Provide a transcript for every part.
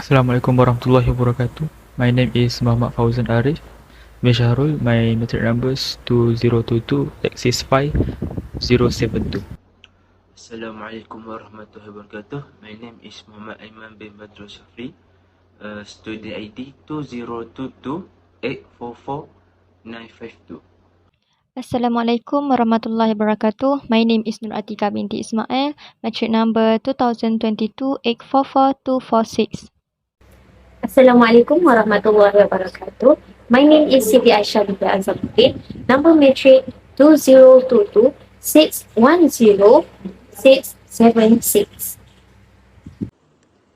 Assalamualaikum warahmatullahi wabarakatuh. My name is Muhammad FAUZAN ARIF bin SHAHRUL. My metric numbers 2022-65-072. Assalamualaikum warahmatullahi wabarakatuh. My name is Muhammad AIMAN bin BADEROL SHAFERI. Student ID 2022-844-952. Assalamualaikum warahmatullahi wabarakatuh. My name is ATIKAH binti ISMAIL. Metric number 2022-844-246. Assalamualaikum warahmatullahi wabarakatuh. My name is SITI bin AZAMUDDin. Number matric 2022-610-676.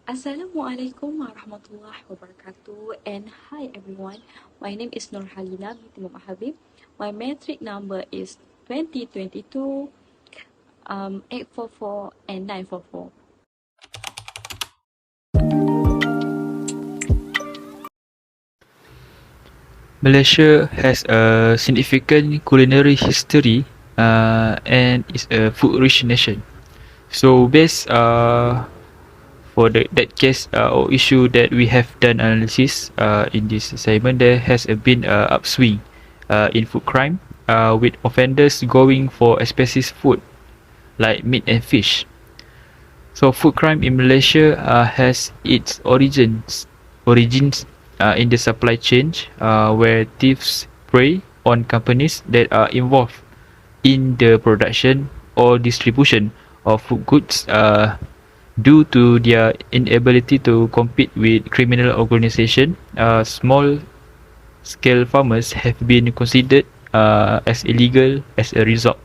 Assalamualaikum warahmatullahi wabarakatuh, and hi everyone. My name is NH.halina binti HABIB. My metric number is 2022 844 and 944. Malaysia has a significant culinary history and is a food-rich nation. So based for that case or issue that we have done analysis in this assignment, there has been a upswing in food crime with offenders going for expensive food like meat and fish. So food crime in Malaysia has its origins in the supply chain where thieves prey on companies that are involved in the production or distribution of food goods due to their inability to compete with criminal organizations. Small scale farmers have been considered as illegal as a result.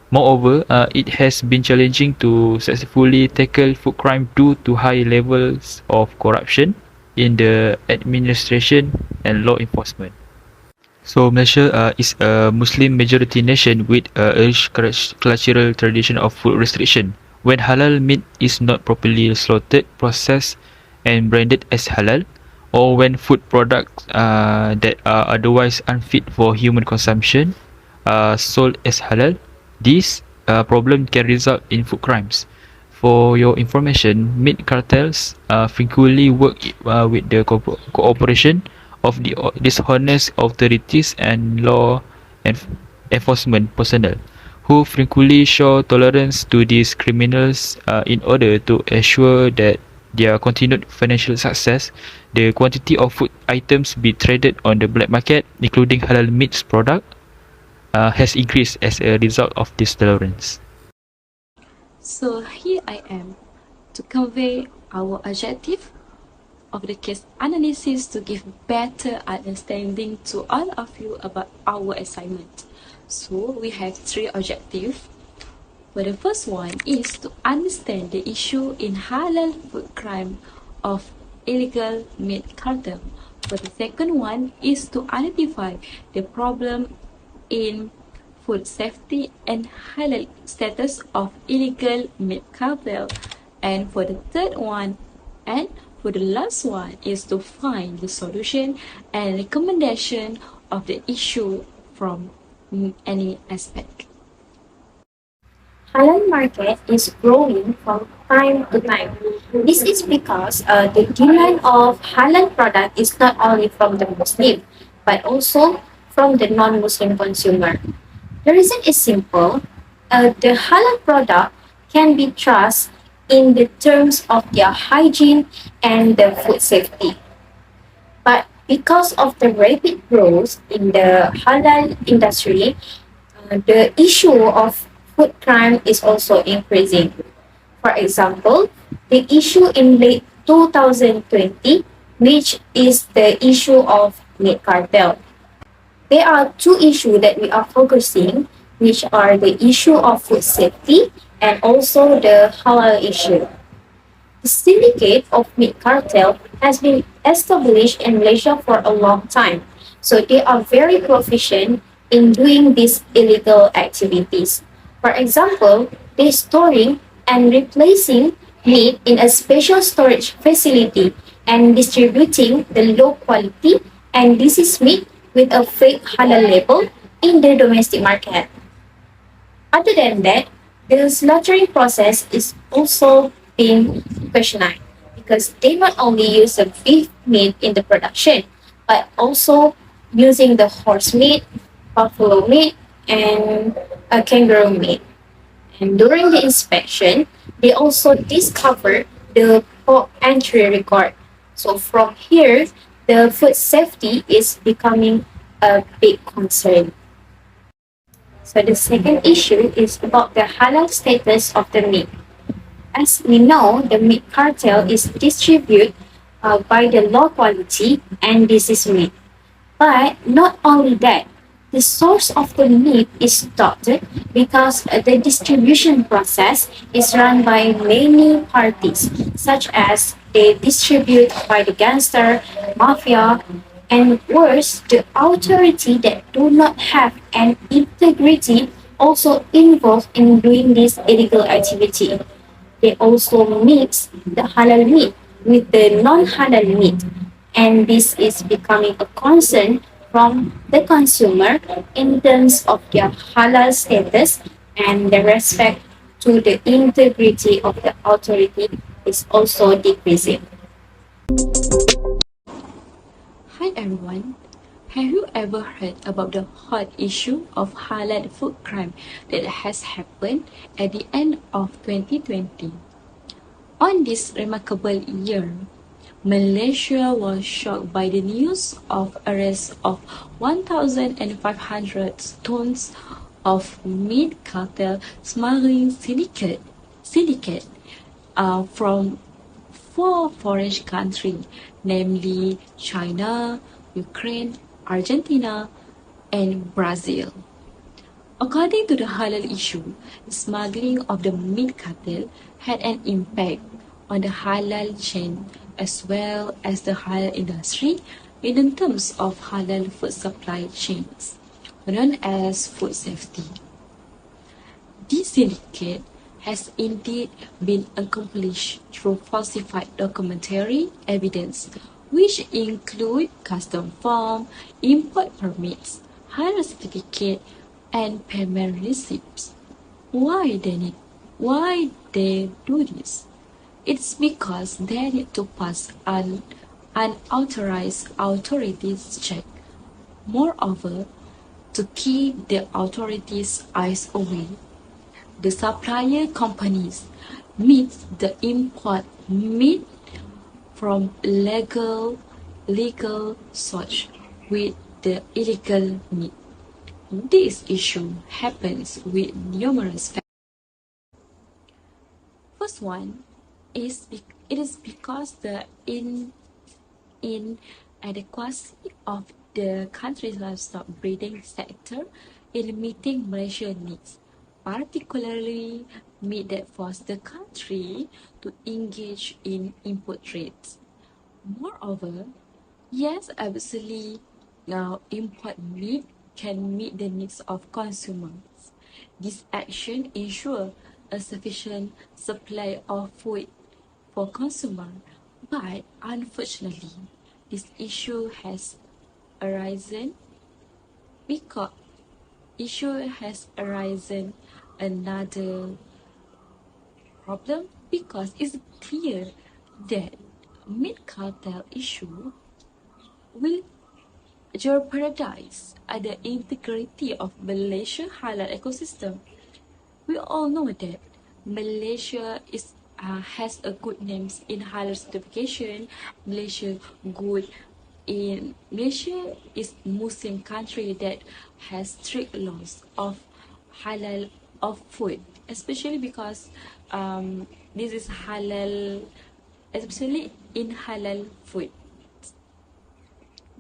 Moreover, it has been challenging to successfully tackle food crime due to high levels of corruption in the administration and law enforcement. So Malaysia is a Muslim majority nation with a rich cultural tradition of food restriction. When halal meat is not properly slaughtered, processed and branded as halal, or when food products that are otherwise unfit for human consumption are sold as halal, this problem can result in food crimes. For your information, meat cartels frequently work with the cooperation of the dishonest authorities and law enforcement personnel, who frequently show tolerance to these criminals in order to ensure that their continued financial success. The quantity of food items be traded on the black market, including halal meats product, has increased as a result of this tolerance. So here I am to convey our objective of the case analysis to give better understanding to all of you about our assignment. So we have three objectives. For the first one is to understand the issue in halal food crime of illegal meat cartel. For the second one is to identify the problem in food safety and halal status of illegal meat cartel. And for the third one and for the last one is to find the solution and recommendation of the issue from any aspect. Halal market is growing from time to time. This is because the demand of halal product is not only from the Muslim, but also from the non-Muslim consumer. The reason is simple. The halal product can be trusted in the terms of their hygiene and the food safety. But because of the rapid growth in the halal industry, the issue of food crime is also increasing. For example, the issue in late 2020, which is the issue of meat cartel. There are two issues that we are focusing, which are the issue of food safety and also the halal issue. The syndicate of meat cartel has been established in Malaysia for a long time, so they are very proficient in doing these illegal activities. For example, they storing and replacing meat in a special storage facility and distributing the low quality and diseased meat with a fake halal label in the domestic market. Other than that, the slaughtering process is also being questioned because they not only use the beef meat in the production, but also using the horse meat, buffalo meat, and kangaroo meat. And during the inspection, they also discovered the pork entry record. So from here, the food safety is becoming a big concern. So the second issue is about the halal status of the meat. As we know, the meat cartel is distributed by the low quality and disease meat. But not only that, the source of the meat is doubted because the distribution process is run by many parties, such as they distribute by the gangster, mafia, and worse, the authority that do not have an integrity also involved in doing this illegal activity. They also mix the halal meat with the non-halal meat, and this is becoming a concern from the consumer in terms of their halal status, and the respect to the integrity of the authority is also decreasing. Hi everyone. Have you ever heard about the hot issue of halal food crime that has happened at the end of 2020? On this remarkable year, Malaysia was shocked by the news of arrest of 1,500 tons of meat cartel smuggling syndicate from four foreign countries, namely China, Ukraine, Argentina, and Brazil. According to the halal issue, the smuggling of the meat cartel had an impact on the halal chain as well as the halal industry in terms of halal food supply chains, known as food safety. This syndicate has indeed been accomplished through falsified documentary evidence, which include custom form, import permits, halal certificate, and payment receipts. Why they do this? It's because they need to pass an unauthorized authorities check. Moreover, to keep the authorities' eyes away, the supplier companies meet the import meat from legal source with the illegal meat. This issue happens with numerous factors. First one is it is because the inadequacy of the country's livestock breeding sector in meeting Malaysian needs, particularly meat that force the country to engage in import trades. Moreover, yes, absolutely, now import meat can meet the needs of consumers. This action ensures a sufficient supply of food for consumers, but unfortunately, this issue has arisen because another problem because it's clear that meat cartel issue will jeopardize the integrity of Malaysia halal ecosystem. We all know that Malaysia has a good names in halal certification. Malaysia is Muslim country that has strict laws of halal of food, especially because this is halal, especially in halal food.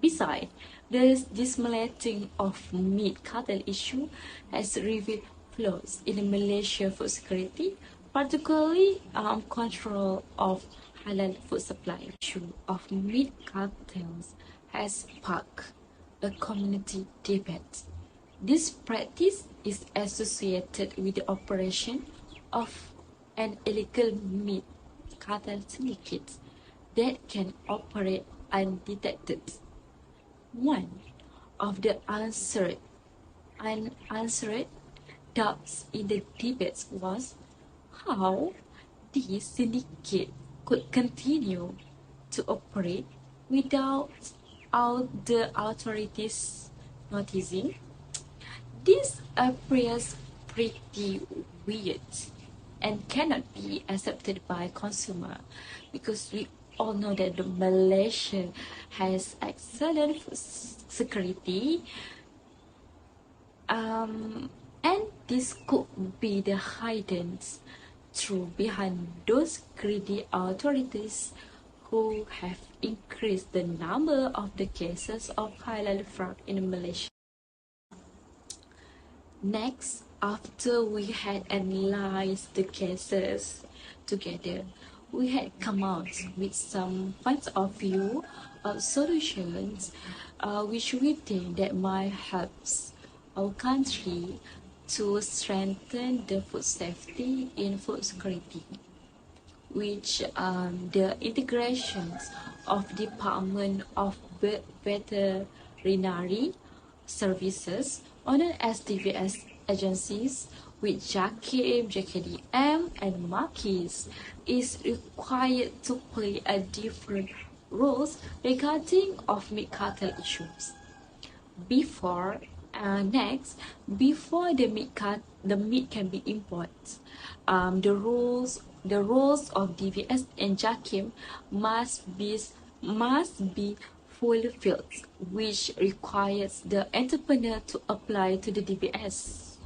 Besides, the dismantling of meat cartel issue has revealed flaws in Malaysia food security, particularly control of halal food supply. Issue of meat cartels has sparked a community debate. This practice is associated with the operation of an illegal meat cartel syndicate that can operate undetected. One of the unanswered doubts in the debates was how this syndicate could continue to operate without the authorities noticing. This appears pretty weird and cannot be accepted by consumer because we all know that the Malaysia has excellent food security, and this could be the hidden truth behind those greedy authorities who have increased the number of the cases of halal fraud in Malaysia. Next, after we had analyzed the cases together, we had come out with some points of view of solutions which we think that might help our country to strengthen the food safety in food security, which the integrations of Department of Veterinary Services, known as DVS agencies, with JAKIM, JKDM, and Marquis is required to play a different roles regarding of meat cartel issues. Before before the meat can be imported, the roles of DVS and JAKIM must be fulfilled, which requires the entrepreneur to apply to the DVS.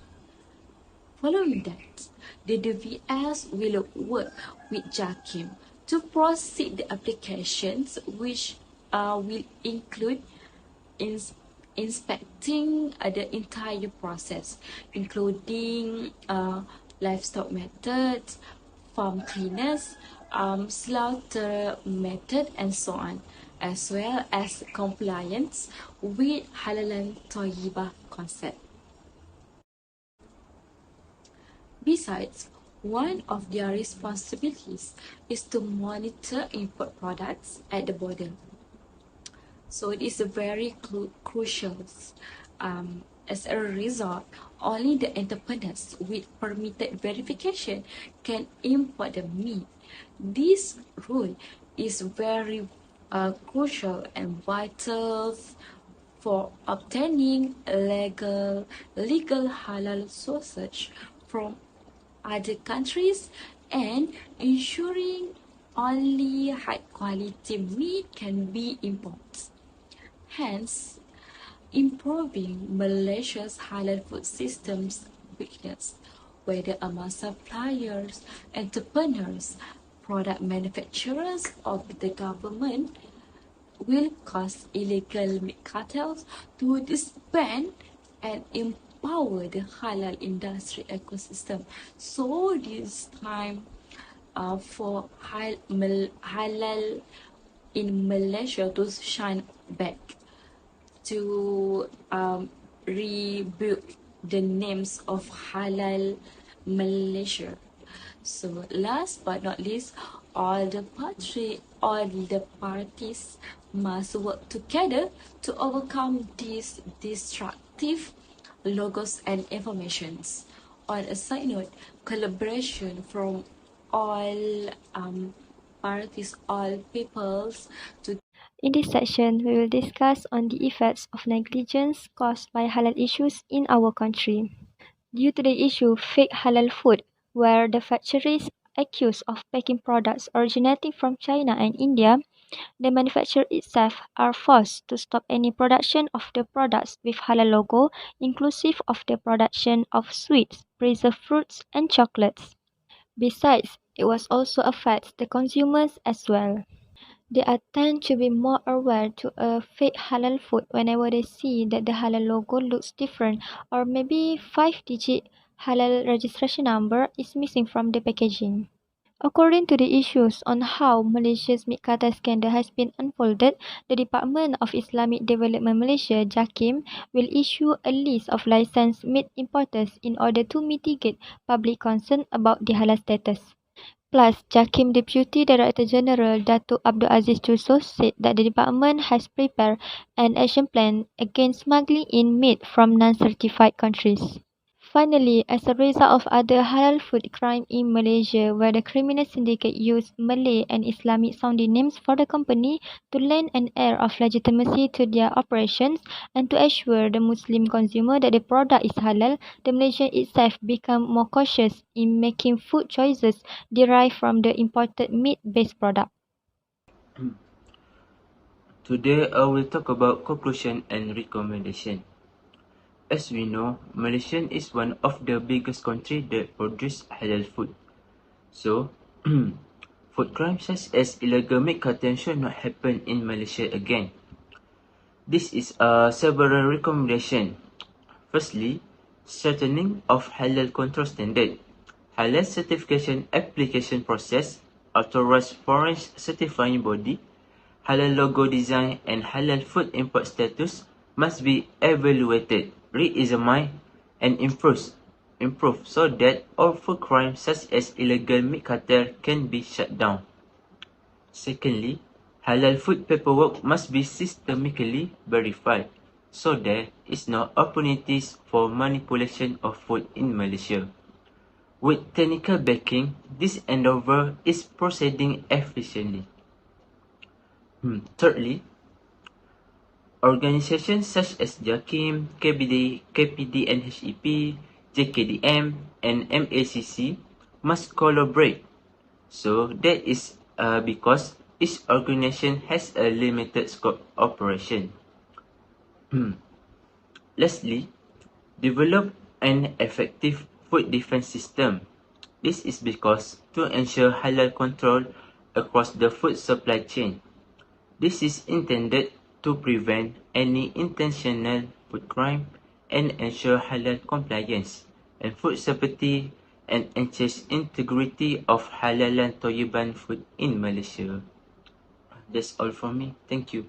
Following that, the DVS will work with JAKIM to proceed the applications, which will include inspecting the entire process, including livestock methods, farm cleaners, slaughter method, and so on, as well as compliance with Halalan Toyibah concept. Besides, one of their responsibilities is to monitor import products at the border. So it is very crucial. As a result, only the entrepreneurs with permitted verification can import the meat. This rule is very crucial and vital for obtaining legal halal sausage from other countries and ensuring only high quality meat can be imported. Hence, improving Malaysia's halal food system's weakness, whether among suppliers, entrepreneurs, product manufacturers, or the government, will cause illegal meat cartels to disband and empower the halal industry ecosystem. So this time for halal in Malaysia to shine back, to rebuild the names of halal Malaysia. So last but not least, all the parties must work together to overcome these destructive logos and informations. On a side note, collaboration from all parties, all peoples to. In this section, we will discuss on the effects of negligence caused by halal issues in our country. Due to the issue fake halal food, where the factories accused of packing products originating from China and India, the manufacturer itself are forced to stop any production of the products with halal logo, inclusive of the production of sweets, preserved fruits, and chocolates. Besides, it was also affects the consumers as well. They are tend to be more aware to a fake halal food whenever they see that the halal logo looks different or maybe 5-digit halal registration number is missing from the packaging. According to the issues on how Malaysia's meat cartel scandal has been unfolded, the Department of Islamic Development Malaysia (JAKIM) will issue a list of licensed meat importers in order to mitigate public concern about the halal status. Plus, JAKIM Deputy Director General Datuk Abdul Aziz Jusof said that the department has prepared an action plan against smuggling in meat from non-certified countries. Finally, as a result of other halal food crime in Malaysia, where the criminal syndicate used Malay and Islamic sounding names for the company to lend an air of legitimacy to their operations and to assure the Muslim consumer that the product is halal, the Malaysian itself became more cautious in making food choices derived from the imported meat-based product. Today I will talk about conclusion and recommendation. As we know, Malaysia is one of the biggest countries that produce halal food. So, food crimes such as illegal meat cartel should not happen in Malaysia again. This is several recommendation. Firstly, strengthening of halal control standard, halal certification application process, authorized foreign certifying body, halal logo design and halal food import status must be evaluated, re-examined and improved so that all food crimes such as illegal meat cartel can be shut down. Secondly, halal food paperwork must be systemically verified so there is no opportunities for manipulation of food in Malaysia. With technical backing, this endeavor is proceeding efficiently. Thirdly, organizations such as JAKIM, KPD NHEP, JKDM, and MACC must collaborate. So that is because each organization has a limited scope operation. Lastly, develop an effective food defense system. This is because to ensure halal control across the food supply chain. This is intended to prevent any intentional food crime and ensure halal compliance and food safety and ensures integrity of halal and Thayyiban food in Malaysia. That's all from me. Thank you.